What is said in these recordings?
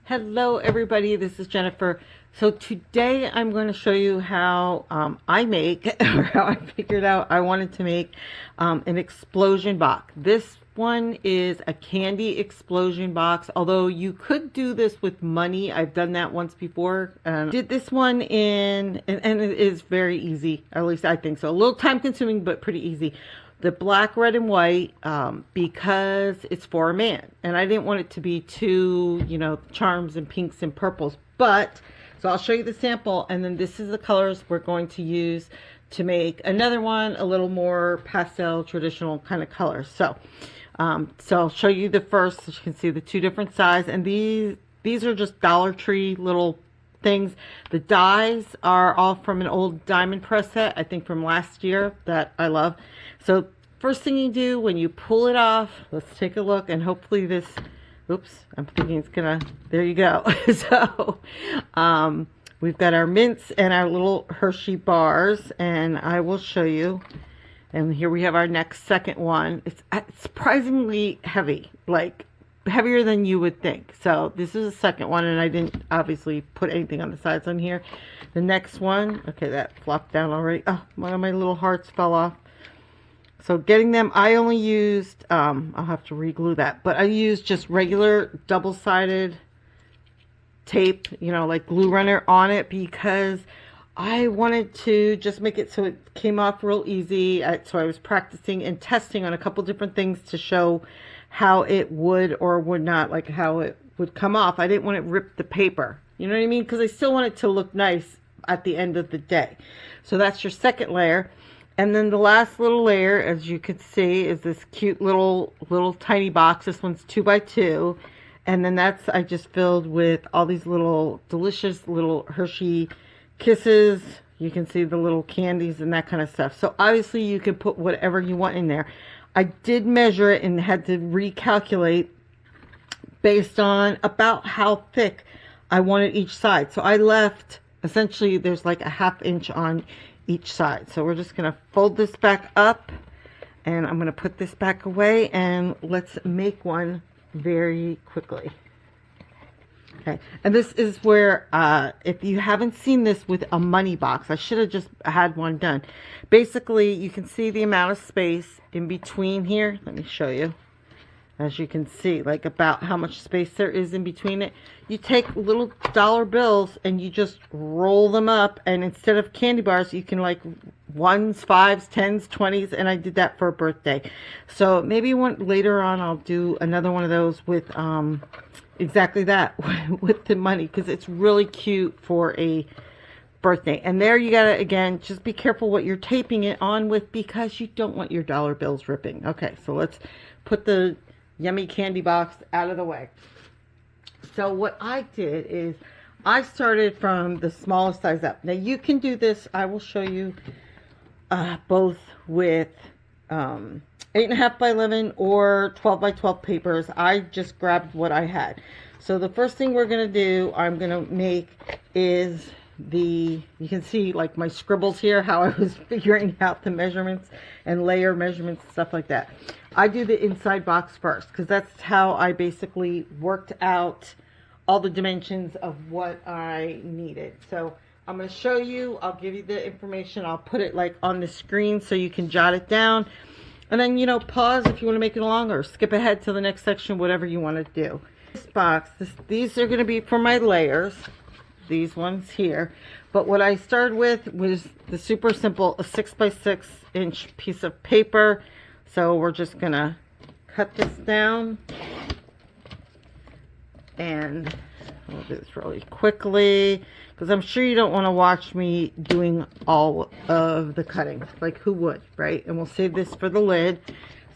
Hello everybody, this is Jennifer. So today I'm going to show you how I make, or how I figured out I wanted to make an explosion box. This one is a candy explosion box, although you could do this with money. I've done that once before. Did this one and it is very easy, at least I think so. A little time consuming, but pretty easy. The black, red, and white because it's for a man. And I didn't want it to be too, charms and pinks and purples. But, so I'll show you the sample, and then this is the colors we're going to use to make another one, a little more pastel, traditional kind of colors. So I'll show you the first, so you can see the two different sizes. And these are just Dollar Tree little things. The dies are all from an old diamond press set, I think from last year, that I love. So first thing you do when you pull it off, let's take a look, and hopefully this, oops, I'm thinking it's gonna, there you go. So we've got our mints and our little Hershey bars, and I will show you. And here we have our second one. It's surprisingly heavy, like heavier than you would think. So this is the second one, and I didn't obviously put anything on the sides on here. The next one, okay, that flopped down already. Oh, one of my little hearts fell off. So getting them, I only used, I'll have to re-glue that, but I used just regular double-sided tape, like glue runner on it, because I wanted to just make it so it came off real easy. So I was practicing and testing on a couple different things to show how it would or would not, like how it would come off. I didn't want it rip the paper, you know what I mean? Because I still want it to look nice at the end of the day. So that's your second layer. And then the last little layer, as you can see, is this cute little tiny box. This one's 2 by 2. And then that's, I just filled with all these little delicious little Hershey Kisses. You can see the little candies and that kind of stuff. So obviously you can put whatever you want in there. I did measure it and had to recalculate based on about how thick I wanted each side. So I left, essentially there's like a 1/2 inch on each side. So we're just going to fold this back up, and I'm going to put this back away, and let's make one very quickly. Okay, and this is where, if you haven't seen this with a money box, I should have just had one done. Basically, you can see the amount of space in between here. Let me show you. As you can see, like about how much space there is in between it. You take little dollar bills and you just roll them up, and instead of candy bars, you can like 1s, 5s, 10s, 20s, and I did that for a birthday. So maybe later on I'll do another one of those with exactly that, with the money, because it's really cute for a birthday. And there you gotta, again, just be careful what you're taping it on with, because you don't want your dollar bills ripping. Okay, so let's put the yummy candy box out of the way. So what I did is I started from the smallest size up. Now you can do this, I will show you both with 8.5 by 11 or 12 by 12 papers. I just grabbed what I had. So the first thing we're going to do, I'm going to make is you can see like my scribbles here, how I was figuring out the measurements and layer measurements, stuff like that. I do the inside box first, because that's how I basically worked out all the dimensions of what I needed. So I'm going to show you, I'll give you the information, I'll put it like on the screen so you can jot it down. And then, pause if you want to make it longer, skip ahead to the next section, whatever you want to do. This box, these are going to be for my layers, these ones here. But what I started with was the super simple, a 6 by 6 inch piece of paper. So we're just going to cut this down, and we'll do this really quickly, because I'm sure you don't want to watch me doing all of the cutting. Like, who would, right? And we'll save this for the lid.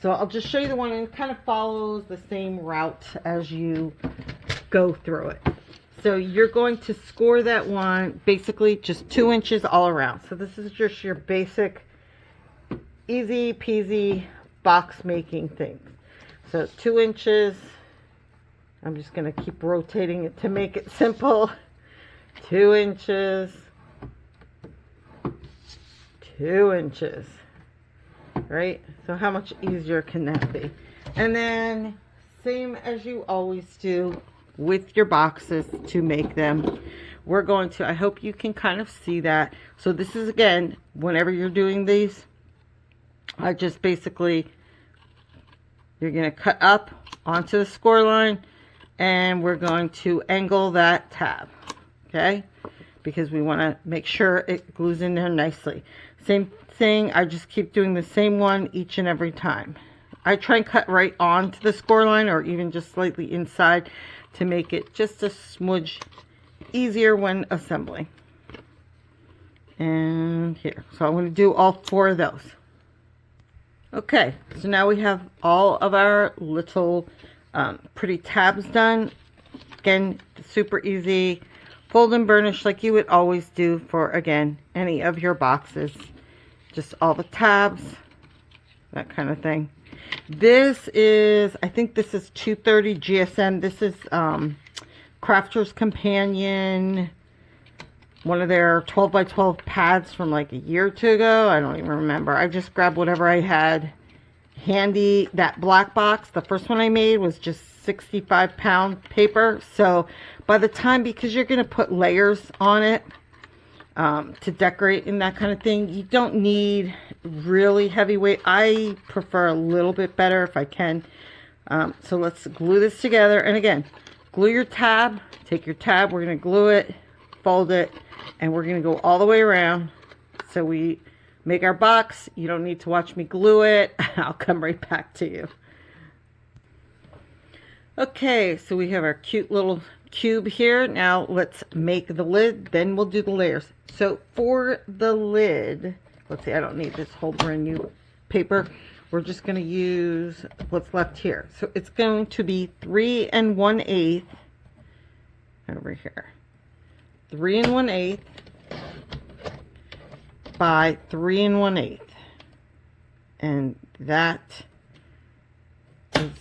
So I'll just show you the one, and it kind of follows the same route as you go through it. So you're going to score that one basically just 2 inches all around. So this is just your basic easy peasy box making things. So 2 inches. I'm just going to keep rotating it to make it simple. 2 inches. 2 inches. Right? So how much easier can that be? And then same as you always do with your boxes to make them. We're going to, I hope you can kind of see that. So this is, again, whenever you're doing these, I just basically, you're going to cut up onto the score line, and we're going to angle that tab, okay? Because we want to make sure it glues in there nicely. Same thing, I just keep doing the same one each and every time. I try and cut right onto the score line, or even just slightly inside, to make it just a smudge easier when assembling. And here, so I'm going to do all 4 of those. Okay, so now we have all of our little pretty tabs done. Again, super easy. Fold and burnish like you would always do for, again, any of your boxes. Just all the tabs, that kind of thing. This is, I think this is 230 GSM. This is Crafter's Companion, one of their 12 by 12 pads from like a year or 2 ago. I don't even remember. I just grabbed whatever I had handy. That black box, the first one I made, was just 65-pound paper. So by the time, because you're going to put layers on it to decorate and that kind of thing, you don't need really heavyweight. I prefer a little bit better if I can. So let's glue this together. And again, glue your tab. Take your tab, we're going to glue it, fold it, and we're going to go all the way around. So we make our box. You don't need to watch me glue it. I'll come right back to you. Okay, so we have our cute little cube here. Now let's make the lid, then we'll do the layers. So for the lid, let's see, I don't need this whole brand new paper. We're just going to use what's left here. So it's going to be 3 1/8 over here. 3 1/8 by 3 1/8. And that is,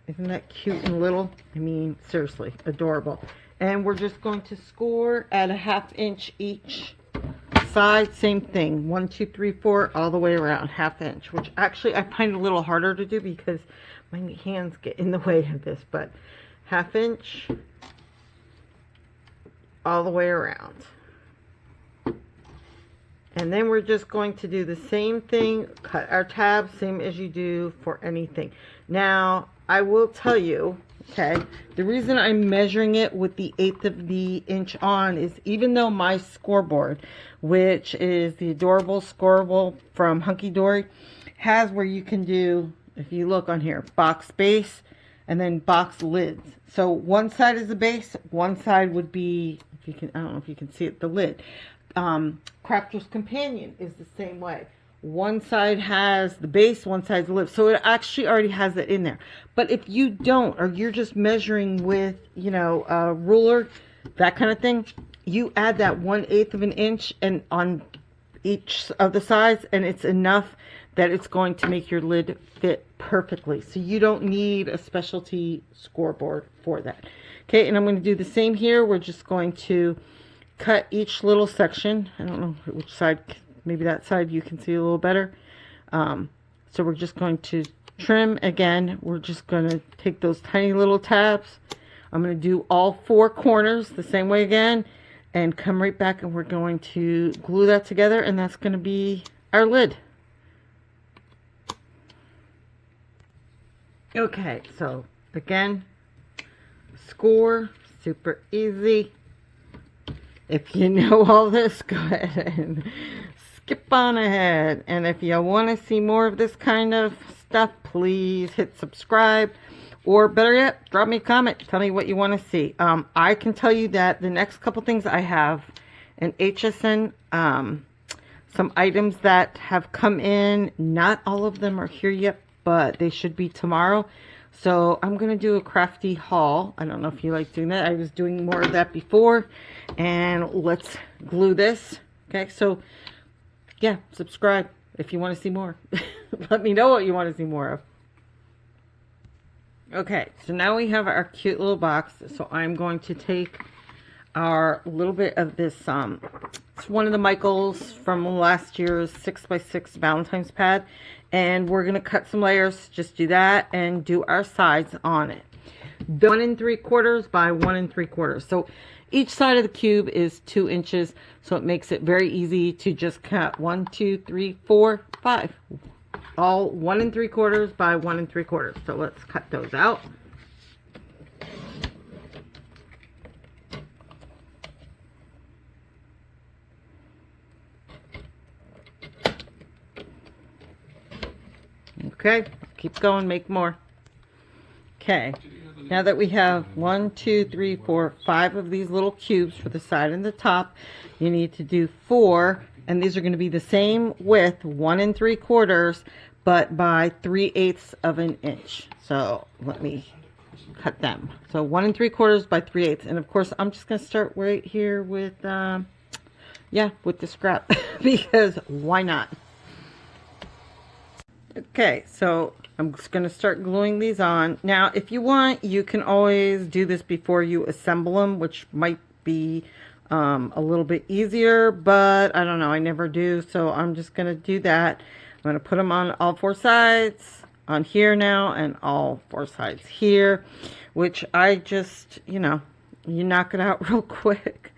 isn't that cute and little? I mean, seriously, adorable. And we're just going to score at a 1/2 inch each side. Same thing, 1 2 3 4 all the way around, 1/2 inch, which actually I find a little harder to do because my hands get in the way of this, but 1/2 inch all the way around. And then we're just going to do the same thing, cut our tabs, same as you do for anything. Now, I will tell you, okay, the reason I'm measuring it with the 1/8 of the inch on is, even though my scoreboard, which is the adorable scorable from Hunky Dory, has where you can do, if you look on here, box base and then box lids. So one side is the base, one side would be, if you can, I don't know if you can see it, the lid. Crafter's Companion is the same way. One side has the base, one side's the lid. So it actually already has it in there. But if you don't, or you're just measuring with, you know, a ruler, that kind of thing, you add that 1/8 of an inch and on each of the sides, and it's enough that it's going to make your lid fit perfectly. So you don't need a specialty scoreboard for that. Okay, and I'm going to do the same here. We're just going to cut each little section. I don't know which side, maybe that side you can see a little better. So we're just going to trim again. We're just going to take those tiny little tabs. I'm going to do all 4 corners the same way again and come right back, and we're going to glue that together, and that's going to be our lid. Okay, so again, score, super easy. If you know all this, go ahead and skip on ahead. And if you want to see more of this kind of stuff, please hit subscribe. Or better yet, drop me a comment. Tell me what you want to see. I can tell you that the next couple things I have an HSN, some items that have come in. Not all of them are here yet, but they should be tomorrow. So I'm going to do a crafty haul. I don't know if you like doing that. I was doing more of that before. And let's glue this. Okay, so yeah, subscribe if you want to see more. Let me know what you want to see more of. Okay, so now we have our cute little box. So I'm going to take our little bit of this, it's one of the Michaels from last year's 6x6 Valentine's pad. And we're going to cut some layers, just do that, and do our sides on it. The 1 3/4 by 1 3/4. So each side of the cube is 2 inches. So it makes it very easy to just cut 1, 2, 3, 4, 5. All 1 3/4 by 1 3/4. So let's cut those out. Okay, keep going, make more. Okay, now that we have 1, 2, 3, 4, 5 of these little cubes for the side and the top, you need to do 4, and these are going to be the same width, 1 3/4, but by 3/8 of an inch. So let me cut them. So 1 3/4 by 3/8, and of course I'm just going to start right here with, with the scrap because why not? Okay, so I'm just going to start gluing these on. Now, if you want, you can always do this before you assemble them, which might be a little bit easier, but I don't know, I never do, so I'm just going to do that. I'm going to put them on all 4 sides, on here now, and all 4 sides here, which I just, you knock it out real quick.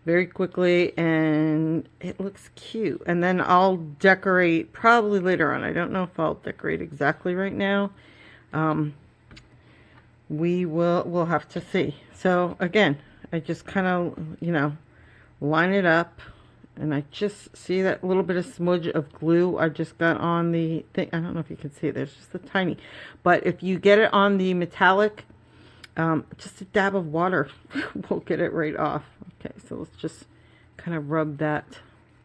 Very quickly, and it looks cute. And then I'll decorate probably later on. I don't know if I'll decorate exactly right now. We'll have to see. So again, I just kind of line it up, and I just see that little bit of smudge of glue I just got on the thing. I don't know if you can see it. There's just a tiny, but if you get it on the metallic, just a dab of water will get it right off. Okay, so let's just kind of rub that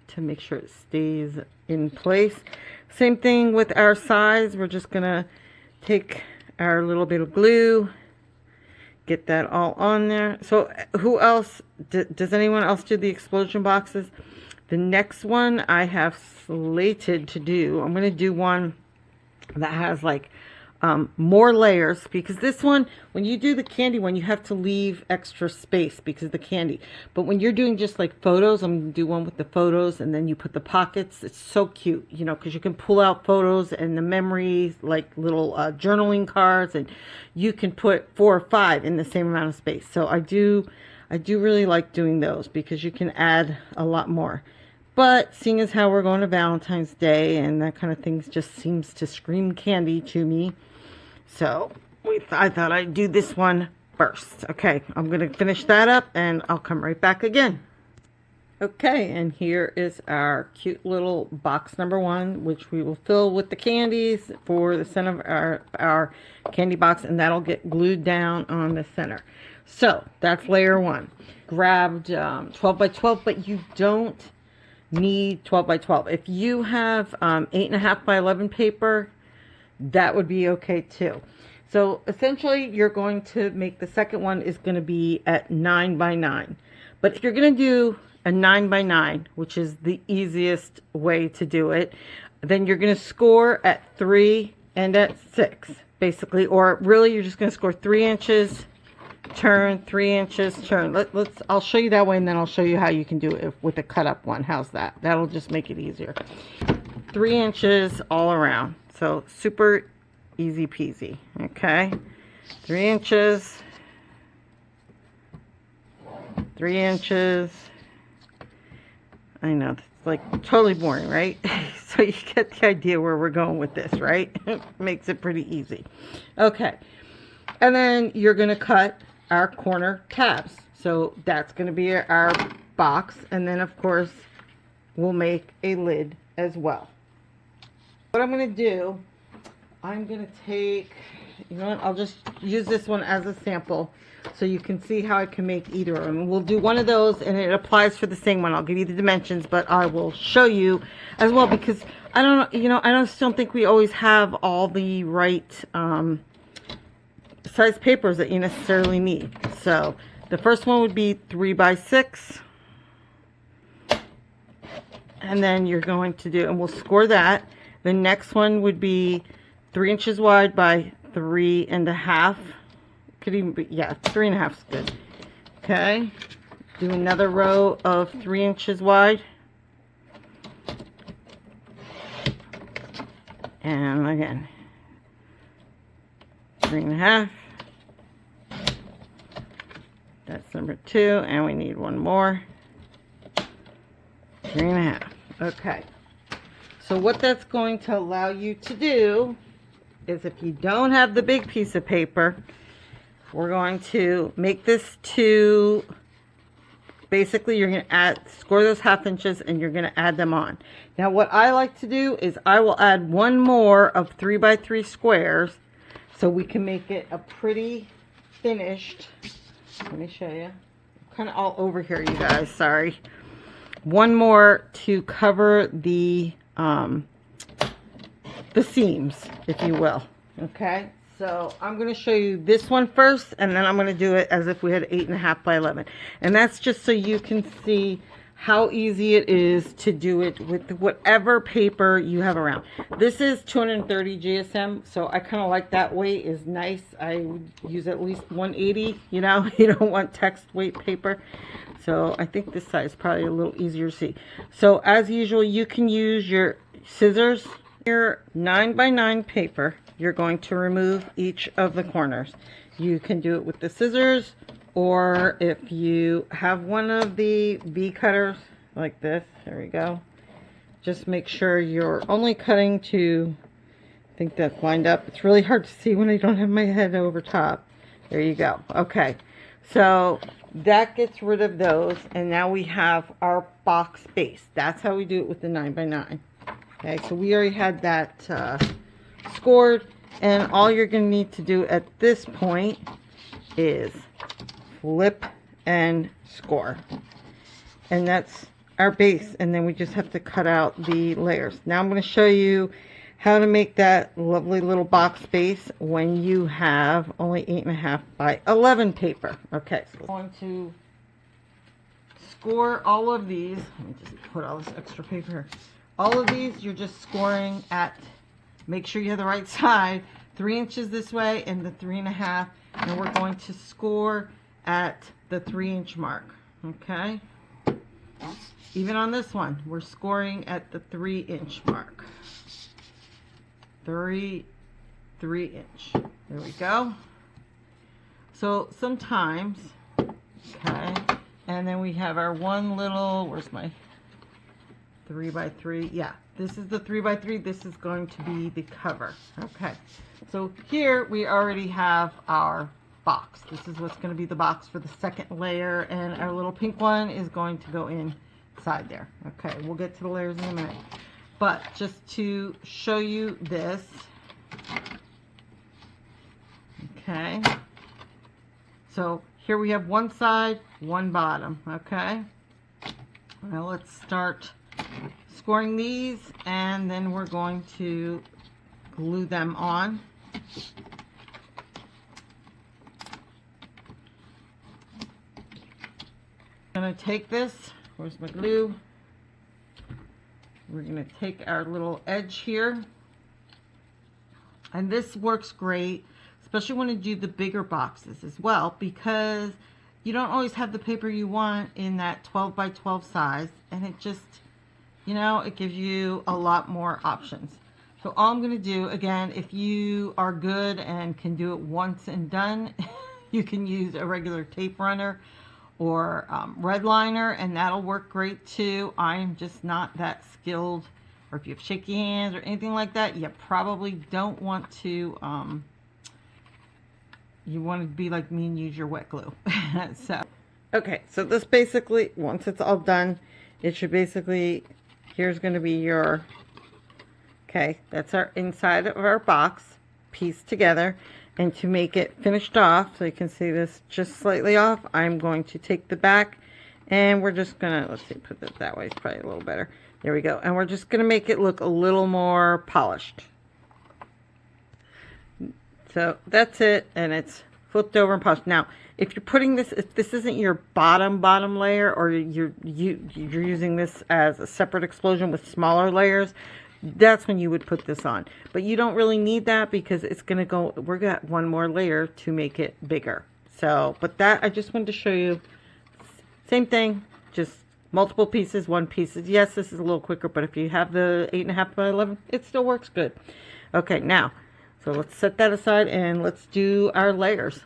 to make sure it stays in place. Same thing with our sides. We're just gonna take our little bit of glue, get that all on there. So who else, does anyone else do the explosion boxes? The next one I have slated to do, I'm gonna do one that has like more layers, because this one, when you do the candy one, you have to leave extra space because of the candy. But when you're doing just like photos, I'm going to do one with the photos, and then you put the pockets. It's so cute, because you can pull out photos and the memories, like little journaling cards, and you can put 4 or 5 in the same amount of space. So I do really like doing those because you can add a lot more. But seeing as how we're going to Valentine's Day and that kind of thing just seems to scream candy to me. So I thought I'd do this one first. Okay, I'm going to finish that up and I'll come right back again. Okay, and here is our cute little box number 1, which we will fill with the candies for the center of our candy box, and that'll get glued down on the center. So that's layer 1. Grabbed 12 by 12, but you don't need 12 by 12. If you have 8.5 by 11 paper, that would be okay too. So essentially you're going to make, the second one is going to be at 9 by 9. But if you're going to do a 9 by 9, which is the easiest way to do it, then you're going to score at 3 and at 6 basically, or really you're just going to score 3 inches, turn, 3 inches, turn. I'll show you that way, and then I'll show you how you can do it with a cut up one. How's that? That'll just make it easier. 3 inches all around. So super easy peasy. Okay, 3 inches, 3 inches. I know, it's like totally boring, right? So you get the idea where we're going with this, right? Makes it pretty easy. Okay, and then you're going to cut our corner tabs. So that's going to be our box, and then of course we'll make a lid as well. What I'm going to do, I'm going to take, I'll just use this one as a sample so you can see how I can make either of them. We'll do one of those, and it applies for the same one. I'll give you the dimensions, but I will show you as well, because I don't think we always have all the right size papers that you necessarily need. So the first one would be 3 by 6, and then you're going to do, and we'll score that. The next one would be 3 inches wide by 3.5. Could even be, 3.5 is good. Okay, do another row of 3 inches wide, and again 3.5, That's number 2, and we need one more. 3.5. Okay. So what that's going to allow you to do is, if you don't have the big piece of paper, we're going to make this to, basically you're going to score those 1/2 inches and you're going to add them on. Now what I like to do is I will add one more of 3x3 squares so we can make it a pretty finished. Let me show you. I'm kind of all over here, you guys, sorry. One more to cover the seams, if you will. Okay, so I'm going to show you this one first, and then I'm going to do it as if we had 8.5 by 11, and that's just so you can see how easy it is to do it with whatever paper you have around. This is 230 GSM, so I kind of like that weight is nice. I would use at least 180, you know, you don't want text weight paper. So I think this side is probably a little easier to see. So as usual, you can use your scissors. Your 9x9 paper, you're going to remove each of the corners. You can do it with the scissors, or if you have one of the V cutters like this, there we go. Just make sure you're only cutting to, I think that's lined up. It's really hard to see when I don't have my head over top. There you go. Okay, so that gets rid of those, and now we have our box base. That's how we do it with the 9x9. Okay, so we already had that scored, and all you're going to need to do at this point is flip and score. And that's our base, and then we just have to cut out the layers. Now I'm going to show you how to make that lovely little box base when you have only 8.5 by 11 paper. Okay, so I'm going to score all of these. Let me just put all this extra paper here. All of these, you're just scoring at, make sure you have the right side, 3 inches this way and the 3.5, and we're going to score at the 3-inch mark. Okay, even on this one, we're scoring at the 3-inch mark. 3 inch. There we go. So sometimes, okay, and then we have our one little, where's my 3x3? Yeah, this is the 3x3. This is going to be the cover. Okay, so here we already have our box. This is what's going to be the box for the second layer, and our little pink one is going to go inside there. Okay, we'll get to the layers in a minute, but just to show you this. Okay, so here we have one side, one bottom. Okay, now let's start scoring these, and then we're going to glue them on. I'm going to take this, where's my glue? We're going to take our little edge here, and this works great, especially when you do the bigger boxes as well, because you don't always have the paper you want in that 12 by 12 size, and it just, you know, it gives you a lot more options. So all I'm going to do, again, if you are good and can do it once and done, you can use a regular tape runner or red liner, and that'll work great too. I'm just not that skilled, or if you have shaky hands or anything like that, you probably don't want to, you want to be like me and use your wet glue. So, okay, so this basically, once it's all done, it should basically, here's going to be your, okay, that's our inside of our box pieced together. And to make it finished off, so you can see this just slightly off, I'm going to take the back, and we're just going to, let's see, put it that way, it's probably a little better. There we go. And we're just going to make it look a little more polished. So that's it, and it's flipped over and polished. Now, if you're putting this, if this isn't your bottom layer, or you're using this as a separate explosion with smaller layers, that's when you would put this on. But you don't really need that, because it's going to go, we're got one more layer to make it bigger. So, but that, I just wanted to show you, same thing, just multiple pieces, one piece. Yes, this is a little quicker, but if you have the 8.5 by 11, it still works good. Okay, now, so let's set that aside and let's do our layers.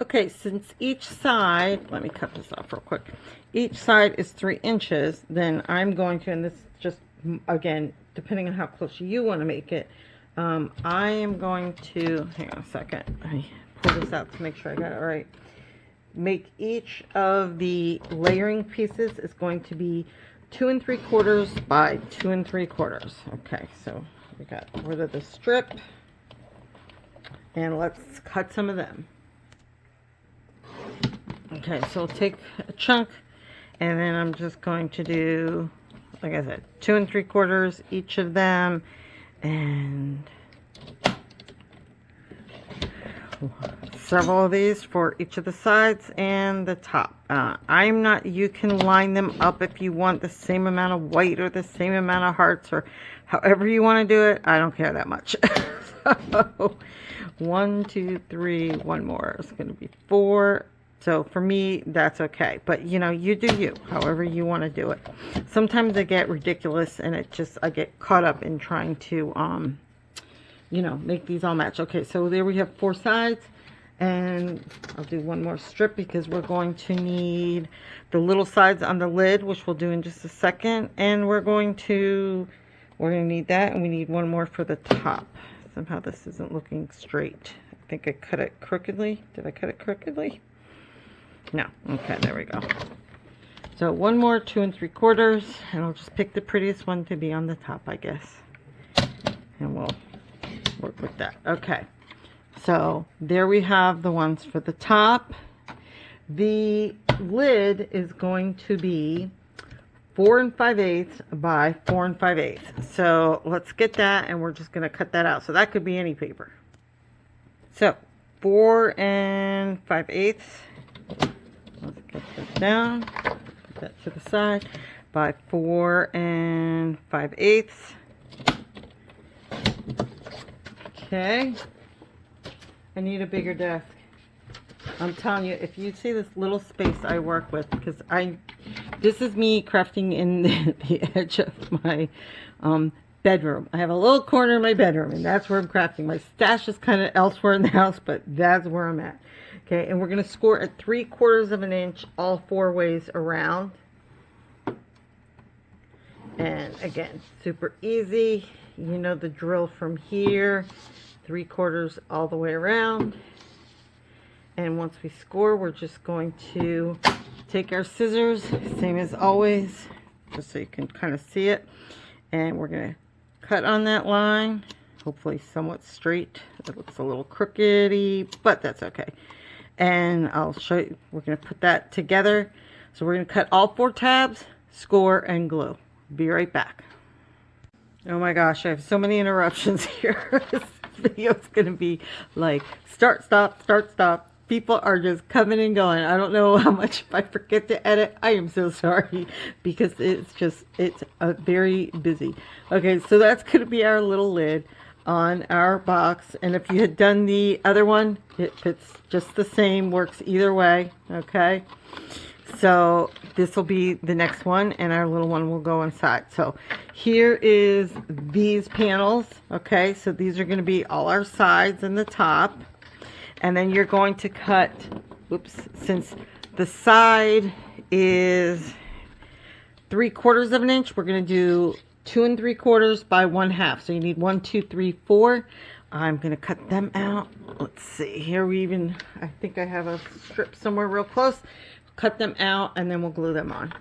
Okay, since each side, let me cut this off real quick. Each side is 3 inches, then I'm going to, and this is just, again, depending on how close you want to make it, I am going to, hang on a second, let me pull this out to make sure I got it right. Make each of the layering pieces is going to be 2 3/4 by 2 3/4. Okay, so we got rid of the strip, and let's cut some of them. Okay, so I'll take a chunk, and then I'm just going to do, like I said, 2 3/4 each of them, and several of these for each of the sides and the top. I'm not, you can line them up if you want the same amount of white or the same amount of hearts or however you want to do it. I don't care that much. So 1 2 3, one more. It's going to be 4. So for me, that's okay. But you know, you do you, however you want to do it. Sometimes I get ridiculous and I get caught up in trying to, you know, make these all match. Okay, so there we have 4 sides, and I'll do one more strip because we're going to need the little sides on the lid, which we'll do in just a second, and we're going to need that, and we need one more for the top. Somehow this isn't looking straight. I think I cut it crookedly. Did I cut it crookedly? No. Okay, there we go. So one more 2 3/4, and I'll just pick the prettiest one to be on the top, I guess, and we'll work with that. Okay, so there we have the ones for the top. The lid is going to be 4 5/8 by 4 5/8. So let's get that, and we're just going to cut that out. So that could be any paper. So 4 5/8. Let's get this down. Put that to the side. By 4 5/8. Okay, I need a bigger desk. I'm telling you, if you see this little space I work with, because this is me crafting in the edge of my bedroom. I have a little corner in my bedroom, and that's where I'm crafting. My stash is kind of elsewhere in the house, but that's where I'm at. Okay, and we're going to score at 3/4 of an inch all 4 ways around. And again, super easy. You know the drill from here. 3/4 all the way around. And once we score, we're just going to take our scissors, same as always, just so you can kind of see it. And we're going to cut on that line, hopefully somewhat straight. It looks a little crookedy, but that's okay. And I'll show you, we're going to put that together. So we're going to cut all 4 tabs, score, and glue. Be right back. Oh my gosh, I have so many interruptions here. This video is going to be like start, stop, start, stop. People are just coming and going. I don't know how much, if I forget to edit, I am so sorry, because it's very busy. Okay, so that's going to be our little lid on our box. And if you had done the other one, it fits just the same, works either way. Okay. So this will be the next one, and our little one will go inside. So here is these panels. Okay, so these are going to be all our sides and the top. And then you're going to cut, whoops, since the side is 3/4 of an inch, we're going to do 2 3/4 by 1/2. So you need 1 2 3 4. I'm going to cut them out. Let's see, here I think I have a strip somewhere real close. Cut them out, and then we'll glue them on.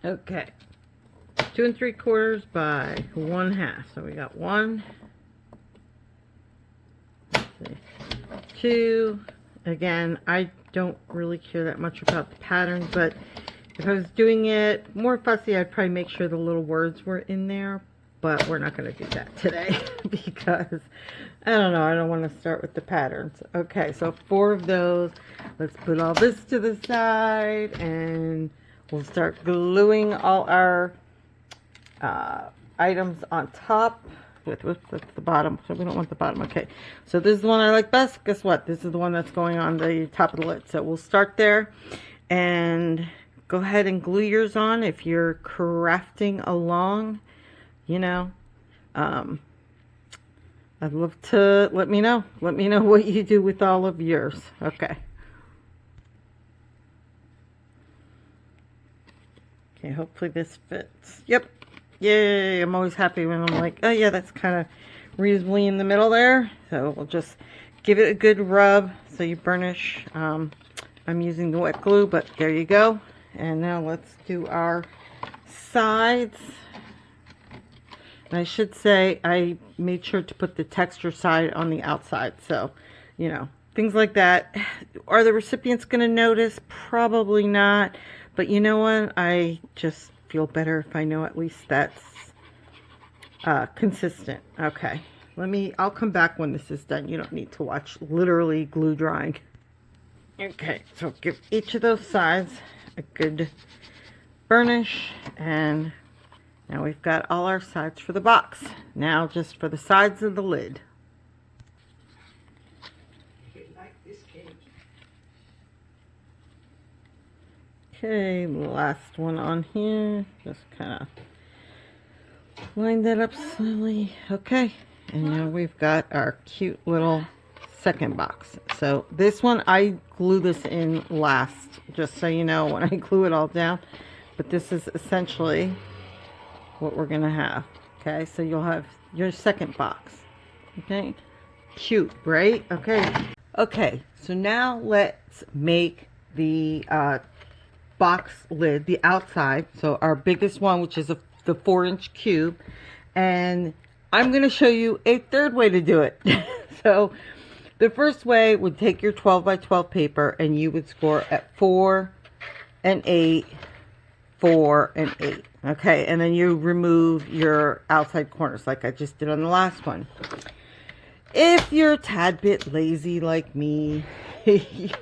Okay, 2 3/4 by 1/2. So we got 1, 2. Again, I don't really care that much about the pattern, but if I was doing it more fussy, I'd probably make sure the little words were in there. But we're not going to do that today because I don't know. I don't want to start with the patterns. Okay, so 4 of those. Let's put all this to the side, and we'll start gluing all our items on top. Whoops, that's the bottom. So we don't want the bottom. Okay, so this is the one I like best. Guess what? This is the one that's going on the top of the lid. So we'll start there, and go ahead and glue yours on if you're crafting along. You know, I'd love to let me know what you do with all of yours. Okay, hopefully this fits. Yep. Yay, I'm always happy when I'm like, oh yeah, that's kind of reasonably in the middle there. So we'll just give it a good rub so you burnish. I'm using the wet glue, but there you go. And now let's do our sides. And I should say I made sure to put the texture side on the outside. So, you know, things like that. Are the recipients going to notice? Probably not. But you know what? I just feel better if I know at least that's consistent. Okay. I'll come back when this is done. You don't need to watch literally glue drying. Okay, so give each of those sides a good burnish, and now we've got all our sides for the box. Now just for the sides of the lid. Okay, last one on here. Just kind of line that up slowly. Okay, and now we've got our cute little second box. So this one, I glue this in last, just so you know, when I glue it all down. But this is essentially what we're gonna have. Okay, so you'll have your second box. Okay, cute, right? Okay, so now let's make the box lid, the outside. So our biggest one, which is the 4-inch cube, and I'm going to show you a third way to do it. So the first way would take your 12 by 12 paper and you would score at 4 and 8, 4 and 8. Okay, and then you remove your outside corners like I just did on the last one. If you're a tad bit lazy like me,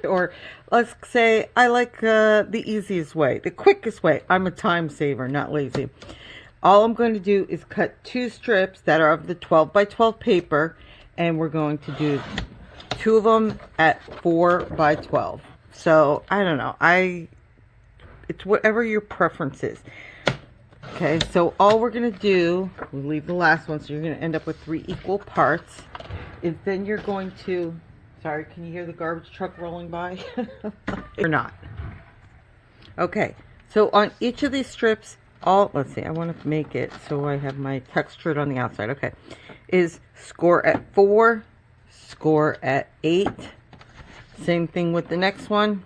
or let's say I like the easiest way, the quickest way. I'm a time saver, not lazy. All I'm going to do is cut 2 strips that are of the 12 by 12 paper, and we're going to do 2 of them at 4 by 12. So I don't know, it's whatever your preference is. Okay, so all we're going to do, we'll leave the last one, so you're going to end up with 3 equal parts, is then you're going to, sorry, can you hear the garbage truck rolling by? Or not? Okay, so on each of these strips, let's see, I want to make it so I have my textured on the outside. Okay, is score at 4, score at 8. Same thing with the next one.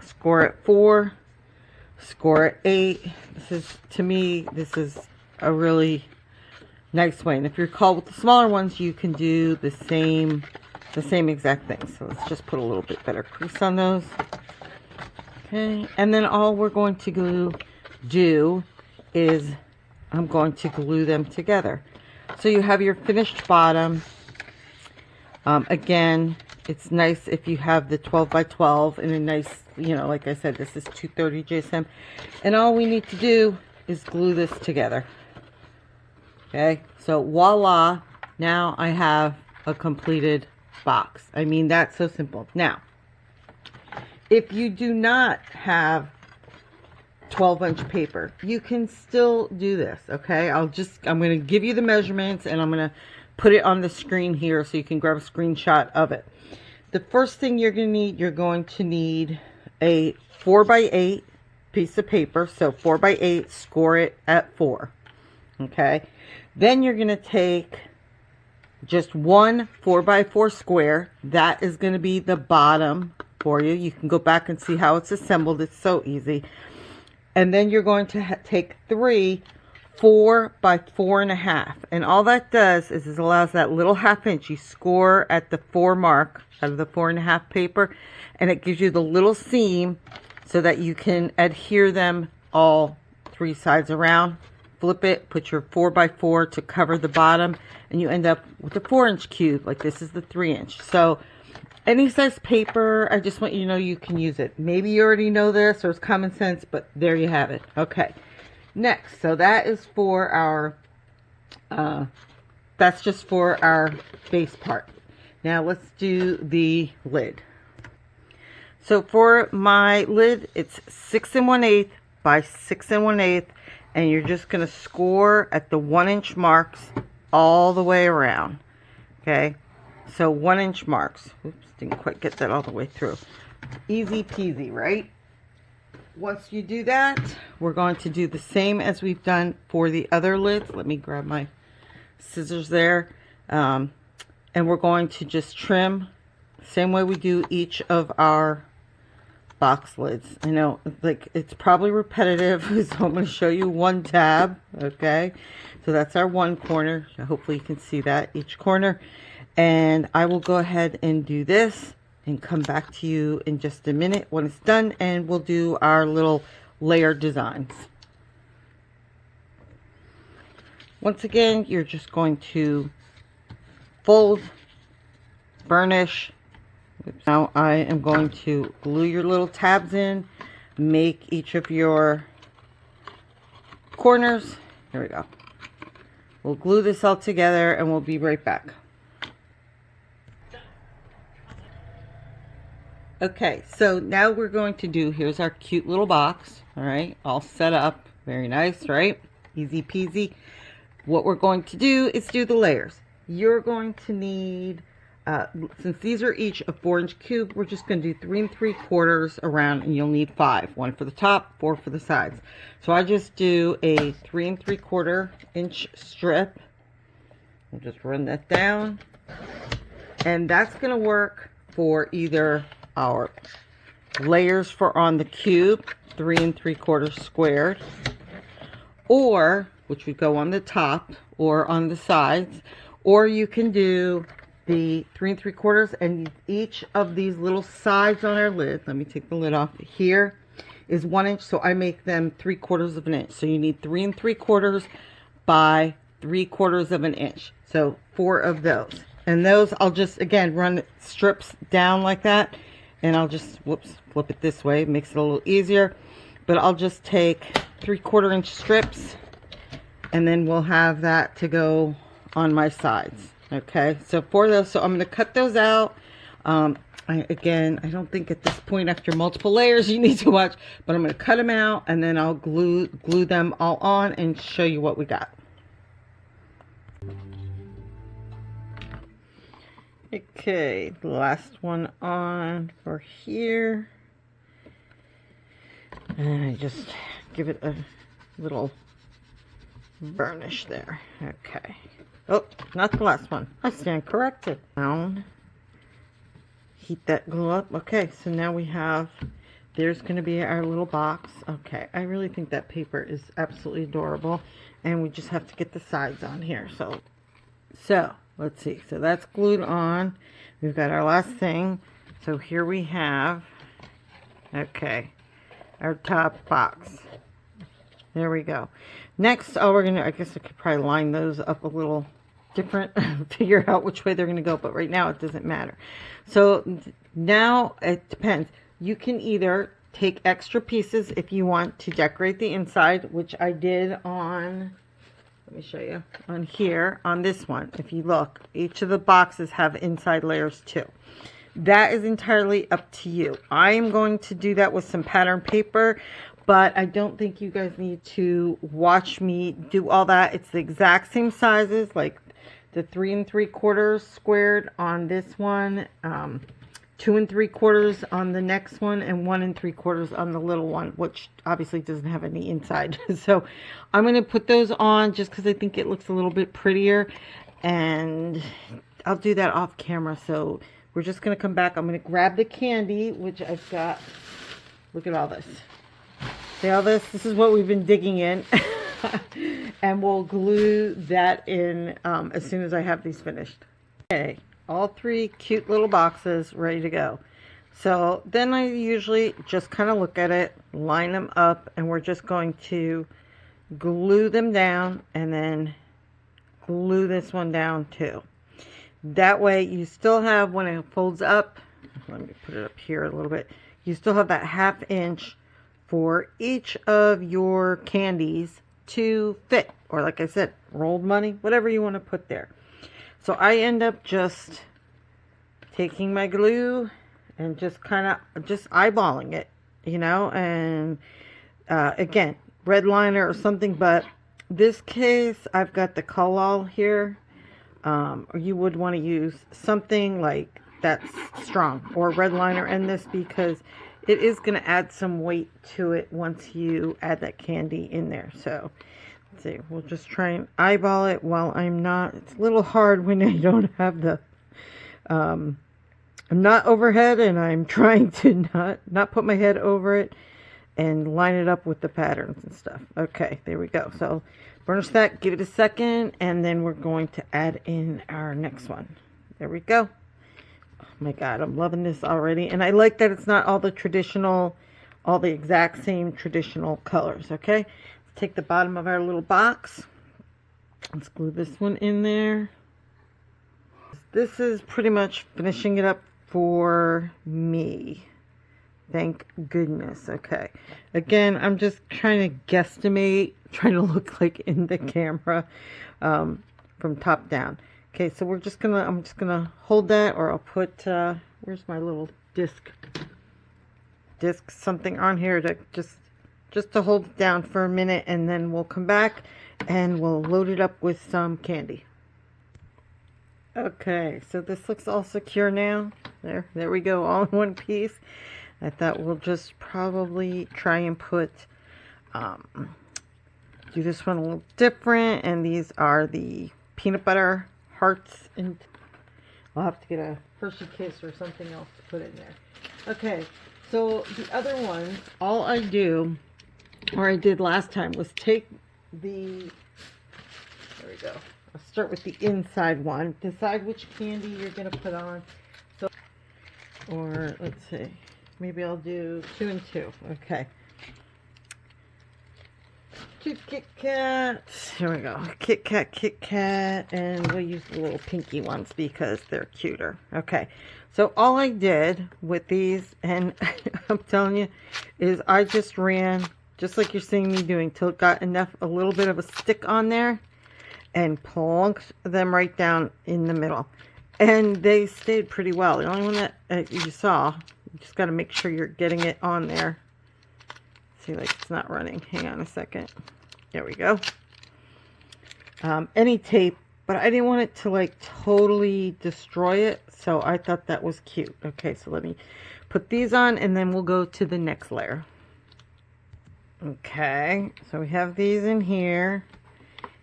Score at 4, score at 8. This is, to me, this is a really nice way. And if you're called with the smaller ones, you can do the same exact thing. So let's just put a little bit better crease on those. Okay, and then all we're going to do is I'm going to glue them together. So you have your finished bottom. Again, it's nice if you have the 12 by 12 in a nice, you know, like I said, this is 230 GSM. And all we need to do is glue this together. Okay, so voila, now I have a completed box. I mean, that's so simple. Now, if you do not have 12-inch paper, you can still do this. Okay, I'm going to give you the measurements and I'm going to put it on the screen here so you can grab a screenshot of it. The first thing you're going to need a 4 by 8 piece of paper. So 4 by 8, score it at 4. Okay, then you're going to take just one 4 by 4 square. That is going to be the bottom for you. You can go back and see how it's assembled. It's so easy. And then you're going to take 3 4 by 4.5, and all that does is it allows that little 1/2 inch. You score at the 4 mark out of the 4.5 paper, and it gives you the little seam so that you can adhere them all 3 sides around. Flip it, put your 4 by 4 to cover the bottom, and you end up with a 4-inch cube. Like this is the 3-inch. So any size paper, I just want you to know you can use it. Maybe you already know this or it's common sense, but there you have it. Okay, next, so that is for our that's just for our base part. Now let's do the lid. So for my lid, it's 6 1/8 by 6 1/8, and you're just going to score at the 1-inch marks all the way around. Okay, so 1-inch marks. Oops, didn't quite get that all the way through. Easy peasy, right? Once you do that, we're going to do the same as we've done for the other lids. Let me grab my scissors there. And we're going to just trim same way we do each of our box lids. I know, like, it's probably repetitive, so I'm going to show you one tab. Okay, so that's our one corner. Hopefully you can see that, each corner. And I will go ahead and do this and come back to you in just a minute when it's done, and we'll do our little layer designs. Once again, you're just going to fold, burnish. Now I am going to glue your little tabs in, make each of your corners. Here we go. We'll glue this all together and we'll be right back. Okay, so now we're going to do, here's our cute little box, all right, all set up, very nice, right? Easy peasy. What we're going to do is do the layers. You're going to need, since these are each a 4-inch cube, we're just going to do 3 3/4 around, and you'll need 5. 1 for the top, 4 for the sides. So I just do a 3 3/4 inch strip. I'll just run that down, and that's going to work for either our layers for on the cube, 3 3/4 squared, or which would go on the top or on the sides, or you can do the 3 3/4, and each of these little sides on our lid, let me take the lid off, here is 1 inch, so I make them 3/4 of an inch. So you need 3 3/4 by 3/4 of an inch. So 4 of those. And those I'll just, again, run strips down like that. And I'll just, whoops, flip it this way. It makes it a little easier. But I'll just take 3/4 inch strips. And then we'll have that to go on my sides. Okay, so for those, so I'm going to cut those out. Again, I don't think at this point after multiple layers you need to watch. But I'm going to cut them out. And then I'll glue them all on and show you what we got. Okay, the last one on for here. And I just give it a little burnish there. Okay. Oh, not the last one. I stand corrected. Down. Heat that glue up. Okay, so now we have, there's going to be our little box. Okay, I really think that paper is absolutely adorable. And we just have to get the sides on here. So let's see. So that's glued on. We've got our last thing. So here we have, okay, our top box. There we go. Next, all we're going to, I guess I could probably line those up a little different, figure out which way they're going to go. But right now it doesn't matter. So now it depends. You can either take extra pieces if you want to decorate the inside, which I did on, let me show you, on here, on this one. If you look, each of the boxes have inside layers too. That is entirely up to you. I am going to do that with some pattern paper, but I don't think you guys need to watch me do all that. It's the exact same sizes, like the 3 3/4 squared on this one, 2 3/4 on the next one, and 1 3/4 on the little one, which obviously doesn't have any inside. So I'm going to put those on just because I think it looks a little bit prettier, and I'll do that off camera. So we're just going to come back. I'm going to grab the candy, which I've got. Look at all this. See all this? This is what we've been digging in. And we'll glue that in as soon as I have these finished. Okay, all 3 cute little boxes ready to go. So then I usually just kind of look at it, line them up, and we're just going to glue them down and then glue this one down too. That way you still have, when it folds up, let me put it up here a little bit, you still have that 1/2 inch for each of your candies to fit, or like I said, rolled money, whatever you want to put there. So I end up just taking my glue and just kind of just eyeballing it, you know, and again, red liner or something, but this case I've got the Collall here. or you would want to use something like that's strong or red liner in this, because it is going to add some weight to it once you add that candy in there. So let's see, we'll just try and eyeball it while I'm not, it's a little hard when I don't have the I'm not overhead, and I'm trying to not put my head over it and line it up with the patterns and stuff. Okay, there we go. So burnish that, give it a second, and then we're going to add in our next one. There we go. Oh my God, I'm loving this already. And I like that it's not all the traditional, all the exact same traditional colors. Okay, let's take the bottom of our little box. Let's glue this one in there. This is pretty much finishing it up for me. Thank goodness. Okay. Again, I'm just trying to guesstimate, trying to look like in the camera from top down. Okay, so I'm just gonna hold that, or I'll put where's my little disc something on here to just to hold it down for a minute, and then we'll come back and we'll load it up with some candy. Okay, so this looks all secure now. There we go, all in one piece. I thought we'll just probably try and put, do this one a little different. And these are the peanut butter hearts. And I'll have to get a Hershey Kiss or something else to put in there. Okay, so the other ones, all I do, or I did last time, was take the, there we go. I'll start with the inside one. Decide which candy you're going to put on. So, or let's see. Maybe I'll do 2 and 2. Okay. 2 Kit Kats. Here we go. Kit Kat. And we'll use the little pinky ones because they're cuter. Okay. So all I did with these, and I'm telling you, is I just ran, just like you're seeing me doing, till it got enough, a little bit of a stick on there, and plunked them right down in the middle. And they stayed pretty well. The only one that you saw, you just got to make sure you're getting it on there. See, like it's not running. Hang on a second. There we go. Any tape, but I didn't want it to like totally destroy it, so I thought that was cute. Okay, so let me put these on, and then we'll go to the next layer. Okay, so we have these in here,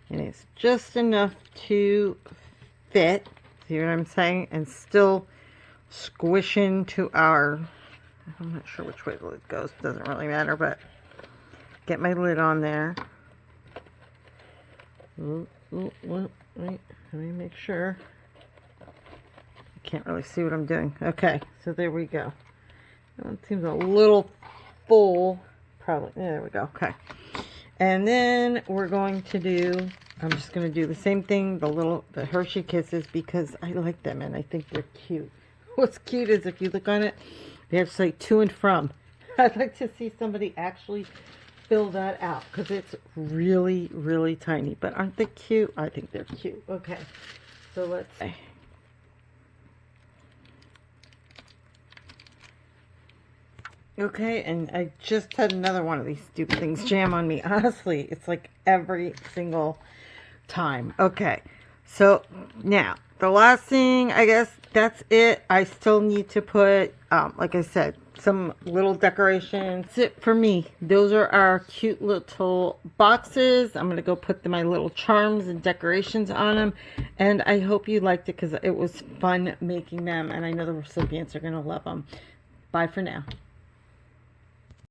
and it's just enough to fit. See what I'm saying? And still squish into our, I'm not sure which way the lid goes, doesn't really matter, but get my lid on there. Ooh, wait, let me make sure. I can't really see what I'm doing. Okay, so there we go. It seems a little full, probably. There we go. Okay, and then we're going to do, I'm just going to do the same thing, the Hershey Kisses, because I like them and I think they're cute. What's cute is if you look on it, they have to say to and from. I'd like to see somebody actually fill that out, because it's really, really tiny. But aren't they cute? I think they're cute. Okay, so let's see. Okay, and I just had another one of these stupid things jam on me. Honestly, it's like every single time. Okay, so now the last thing, I guess that's it. I still need to put, like I said, some little decorations. That's it for me. Those are our cute little boxes. I'm gonna go put my little charms and decorations on them, and I hope you liked it, because it was fun making them, and I know the recipients are gonna love them. Bye for now.